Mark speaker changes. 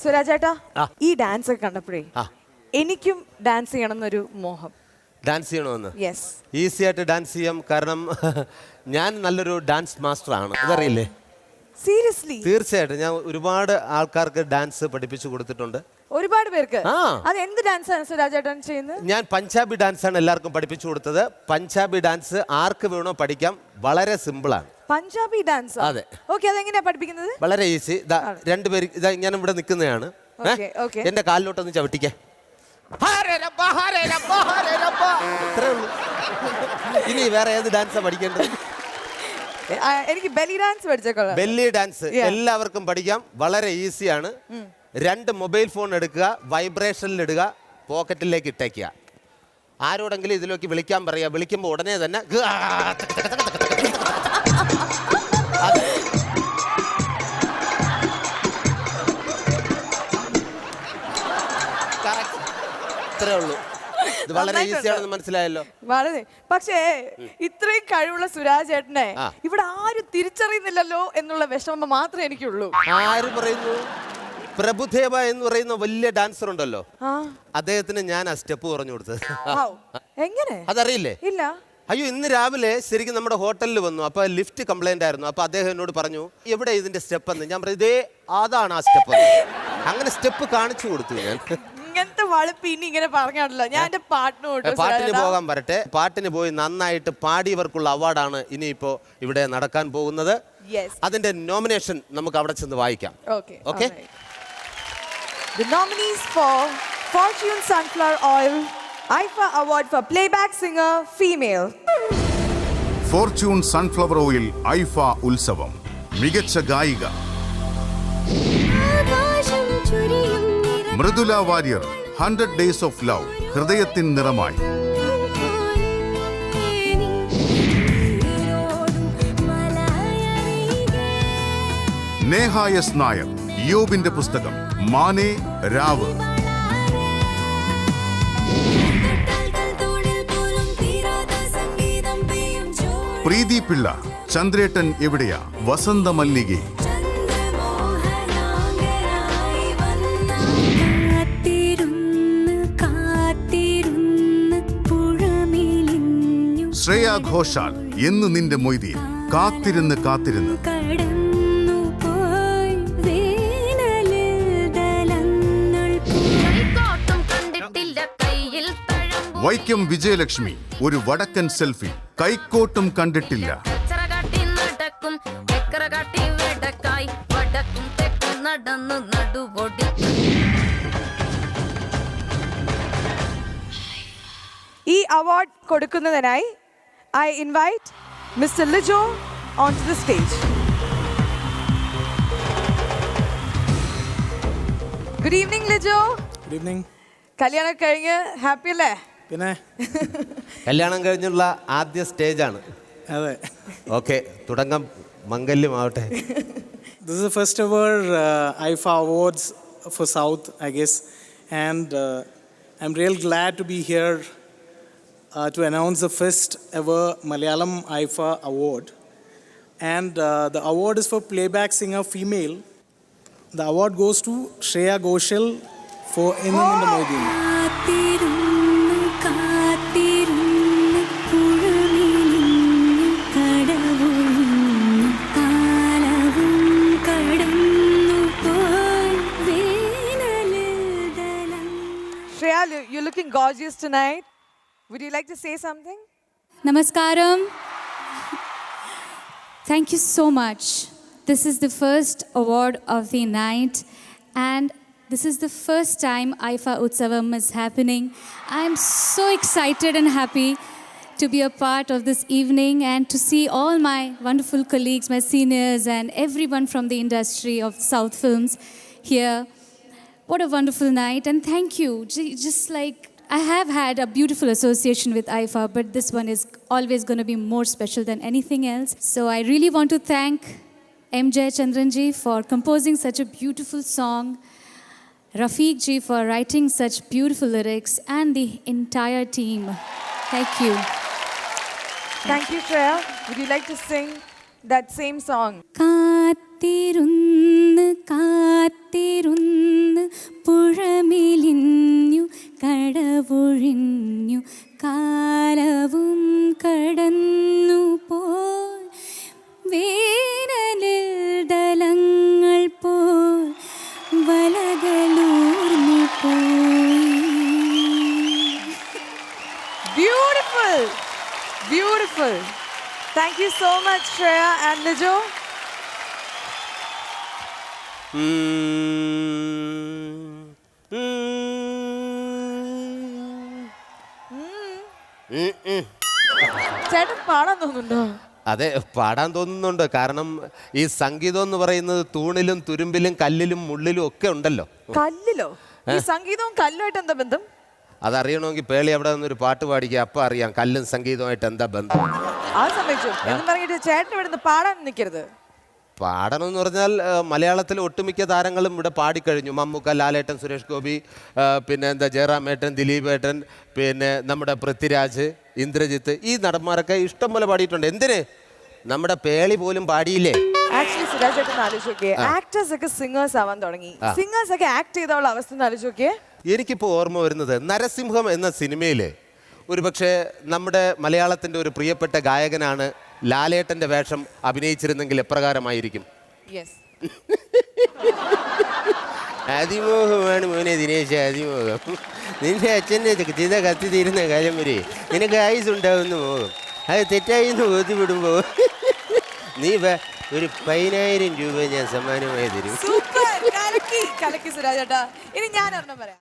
Speaker 1: സുരാജേട്ടാ, ഈ ഡാൻസ് ഒക്കെ കണ്ടപ്പോഴേ എനിക്കും ഡാൻസ് ചെയ്യണം എന്നൊരു മോഹം.
Speaker 2: ഡാൻസ് ചെയ്യണമെന്ന്?
Speaker 1: യെസ്.
Speaker 2: ഈസി ആയിട്ട് ഡാൻസ് ചെയ്യാം. കാരണം ഞാൻ നല്ലൊരു ഡാൻസ് മാസ്റ്റർ ആണ്, അതറിയില്ലേ?
Speaker 1: സീരിയസ്ലി?
Speaker 2: തീർച്ചയായിട്ടും. ഞാൻ ഒരുപാട് ആൾക്കാർക്ക് ഡാൻസ് പഠിപ്പിച്ചു കൊടുത്തിട്ടുണ്ട്.
Speaker 1: ഒരുപാട് പേർക്ക്? അത് എന്ത് ഡാൻസ് ആണ് സുരാജേട്ടൻ ചെയ്യുന്നത്?
Speaker 2: ഞാൻ പഞ്ചാബി ഡാൻസ് ആണ് എല്ലാവർക്കും പഠിപ്പിച്ചു കൊടുത്തത്. പഞ്ചാബി ഡാൻസ് ആർക്ക് വേണോ പഠിക്കാം, വളരെ സിമ്പിളാണ്.
Speaker 1: പഞ്ചാബി ഡാൻസ്?
Speaker 2: അതെ.
Speaker 1: ഓക്കെ, അതെങ്ങനെയാ പഠിപ്പിക്കുന്നത്?
Speaker 2: വളരെ ഈസി. രണ്ടുപേര് ഇതാ ഞാൻ ഇവിടെ നിൽക്കുന്നതാണ്. എന്റെ കാലിലോട്ടൊന്ന് ചവിട്ടിക്കേ. ഇനി വേറെ ഏത് ഡാൻസാ പഠിക്കേണ്ടത്?
Speaker 1: എനിക്ക് ബെല്ലി ഡാൻസ് പഠിച്ചേക്കോളാം.
Speaker 2: ബെല്ലി ഡാൻസ് എല്ലാവർക്കും പഠിക്കാം, വളരെ ഈസിയാണ്. 2 മൊബൈൽ ഫോൺ എടുക്കുക, വൈബ്രേഷനിൽ ഇടുക, പോക്കറ്റിലേക്ക് ഇട്ടേക്കുക. ആരോടെങ്കിലും ഇതിലേക്ക് വിളിക്കാൻ പറയുക. വിളിക്കുമ്പോൾ ഉടനെ തന്നെ ഇത്രേ ഉള്ളൂ. ഇത് വളരെ ഈസിയാണെന്ന് മനസ്സിലായല്ലോ.
Speaker 1: വളരെ. പക്ഷേ ഇത്രയും കഴിവുള്ള സുരാജേട്ടനെ ഇവിടെ ആരും തിരിച്ചറിയുന്നില്ലല്ലോ എന്നുള്ള വിഷമം മാത്രമേ എനിക്കുള്ളൂ.
Speaker 2: ആര് പറയുന്നു? പ്രഭുദേവ എന്ന് പറയുന്ന വലിയ ഡാൻസർ ഉണ്ടല്ലോ, അദ്ദേഹത്തിന് ഞാൻ ആ സ്റ്റെപ്പ് പറഞ്ഞു കൊടുത്തത്.
Speaker 1: എങ്ങനെ?
Speaker 2: അതറിയില്ലേ?
Speaker 1: ഇല്ല.
Speaker 2: അയ്യോ, ഇന്ന് രാവിലെ ശരിക്കും നമ്മുടെ ഹോട്ടലിൽ വന്നു. അപ്പൊ ലിഫ്റ്റ് കംപ്ലൈന്റ് ആയിരുന്നു. അപ്പൊ അദ്ദേഹം എന്നോട് പറഞ്ഞു, എവിടെ ഇതിന്റെ സ്റ്റെപ്പ് എന്ന്. ഞാൻ പറഞ്ഞു, ഇതേ അതാണ് ആ സ്റ്റെപ്പ്. അങ്ങനെ സ്റ്റെപ്പ് കാണിച്ചു കൊടുത്തു ഞാൻ.
Speaker 1: ഇങ്ങനത്തെ വളുപ്പ് ഇനി ഇങ്ങനെ പറഞ്ഞാണല്ലോ. ഞാൻ എന്റെ
Speaker 2: പാട്ടിന് പോകാൻ വരട്ടെ. പാട്ടിന് പോയി നന്നായിട്ട് പാടിയവർക്കുള്ള അവാർഡാണ് ഇനിയിപ്പോ ഇവിടെ നടക്കാൻ പോകുന്നത്. അതിന്റെ നോമിനേഷൻ നമുക്ക് അവിടെ ചെന്ന് വായിക്കാം.
Speaker 1: Okay. The nominees for Fortune Sunflower Oil IFA Award for Playback Singer Female.
Speaker 3: Fortune Sunflower Oil IFA ഉത്സവം മികച്ച ഗായിക Mridula Warrier 100 Days of Love ഹൃദയത്തിൻ നിറമായി. നേഹ എസ് നായർ യോബിന്റെ പുസ്തകം മാനേ രാവ്. പ്രീതി പിള്ള ചന്ദ്രേട്ടൻ എവിടെയാ വസന്ത മല്ലികെ. ശ്രേയ ഘോഷാൽ എന്ന് നിന്റെ മൊയ്തീൻ കാത്തിരുന്ന് കാത്തിരുന്ന്. വൈക്കം വിജയലക്ഷ്മി ഒരു വടക്കൻ സെൽഫി കൈക്കോട്ടും കണ്ടിട്ടില്ല.
Speaker 1: ഈ award കൊടുക്കുന്നതിനായി I invite Mr. Lijo onto the stage. Good evening, Lijo.
Speaker 4: Good evening.
Speaker 1: കല്യാണം കഴിഞ്ഞ് ഹാപ്പി അല്ലേ?
Speaker 4: പിന്നെ
Speaker 2: കല്യാണം കഴിഞ്ഞുള്ള ആദ്യ സ്റ്റേജാണ്.
Speaker 4: അതെ.
Speaker 2: ഓക്കെ, തുടങ്ങാം. മംഗല്യമാവട്ടെ.
Speaker 4: This is the first ever IFA Awards for South, I guess, and I'm real glad to be here to announce the first ever Malayalam IFA Award. And the award is for Playback Singer Female. The award goes to Shreya Ghoshal for Ennum Ninte Moideen.
Speaker 1: Shreya, you're looking gorgeous tonight. Would you like to say something?
Speaker 5: Namaskaram. Thank you so much. This is the first award of the night, and this is the first time IFA Utsavam is happening. I am so excited and happy to be a part of this evening and to see all my wonderful colleagues, my seniors, and everyone from the industry of South films here. What a wonderful night, and thank you. Just like I have had a beautiful association with IFA, but this one is always going to be more special than anything else. So I really want to thank M. Jayachandran ji for composing such a beautiful song, Rafiq ji for writing such beautiful lyrics, and the entire team. Thank you.
Speaker 1: Thank you, Shreya. Would you like to sing that same song?
Speaker 5: കാത്തിരുന്ന് കാത്തിരുന്ന് പുഴമെലിഞ്ഞു കടവൊഴിഞ്ഞു കാലവും കടന്നു പോയി വേനലിൽ ദലങ്ങൾ പോൽ വലകളൂർന്നു പോയി.
Speaker 1: Beautiful. Beautiful. Thank you so much, Shreya and Lijo. ചേട്ടൻ പാടാൻ തോന്നുന്നുണ്ടോ?
Speaker 2: അതെ, പാടാൻ തോന്നുന്നുണ്ട്. കാരണം ഈ സംഗീതം എന്ന് പറയുന്നത് തൂണിലും തുരുമ്പിലും കല്ലിലും മുള്ളിലും ഒക്കെ ഉണ്ടല്ലോ.
Speaker 1: കല്ലിലോ? ഈ സംഗീതവും കല്ലുമായിട്ട് എന്താ ബന്ധം?
Speaker 2: അതറിയണമെങ്കിൽ പേളി അവിടെ നിന്നൊരു പാട്ട് പാടിക്കുക, അപ്പം അറിയാം കല്ലും സംഗീതവുമായിട്ട് എന്താ ബന്ധം.
Speaker 1: അത് സമ്മതിച്ചു. എന്ന് പറഞ്ഞിട്ട് ചേട്ടൻ ഇവിടെ നിന്ന് പാടാൻ നിൽക്കരുത്.
Speaker 2: പാടണം എന്ന് പറഞ്ഞാൽ മലയാളത്തിലെ ഒട്ടുമിക്ക താരങ്ങളും ഇവിടെ പാടിക്കഴിഞ്ഞു. മമ്മൂക്ക, ലാലേട്ടൻ, സുരേഷ് ഗോപി, പിന്നെ എന്താ ജയറാമേട്ടൻ, ദിലീപേട്ടൻ, പിന്നെ നമ്മുടെ പൃഥ്വിരാജ്, ഇന്ദ്രജിത്ത്, ഈ നടന്മാരൊക്കെ ഇഷ്ടം പോലെ പാടിയിട്ടുണ്ട്. എന്തിന്? നമ്മുടെ പേളി പോലും പാടിയില്ലേ?
Speaker 1: ആക്ച്വലി സുരാജ് ചേട്ടൻ ആലോചിച്ച് നോക്കിയേ, ആക്ടേഴ്സ് ഒക്കെ സിംഗേഴ്സ് ആവാൻ തുടങ്ങി. സിംഗേഴ്സ് ഒക്കെ ആക്ട് ചെയ്തുള്ള അവസ്ഥ ആലോചിച്ച് നോക്കിയേ.
Speaker 2: എനിക്കിപ്പോൾ ഓർമ്മ വരുന്നത് നരസിംഹം എന്ന സിനിമയിൽ ഒരുപക്ഷെ നമ്മുടെ മലയാളത്തിൻ്റെ ഒരു പ്രിയപ്പെട്ട ഗായകനാണ് ലാലേട്ടൻ്റെ വേഷം അഭിനയിച്ചിരുന്നെങ്കിൽ എപ്രകാരമായിരിക്കും?
Speaker 1: യെസ്.
Speaker 2: അതിമോഹമാണ് മോനെ ദിനേശ്, അതിമോഹം. നിന്റെ അച്ഛൻ്റെ ചിത കത്തി തീരുന്ന കാലം വരെ നിനക്ക് ആയുസ് ഉണ്ടാവുന്ന മോഹം. അത് തെറ്റായി എന്ന് ബോധ്യപ്പെടുമ്പോൾ നീ ഒരു 10,000 രൂപ ഞാൻ സമ്മാനമായി തരും.
Speaker 1: സൂപ്പർ, കലക്കി കലക്കി സുരാജ് ചേട്ടാ. ഇനി ഞാൻ ഒരെണ്ണം പറയാം.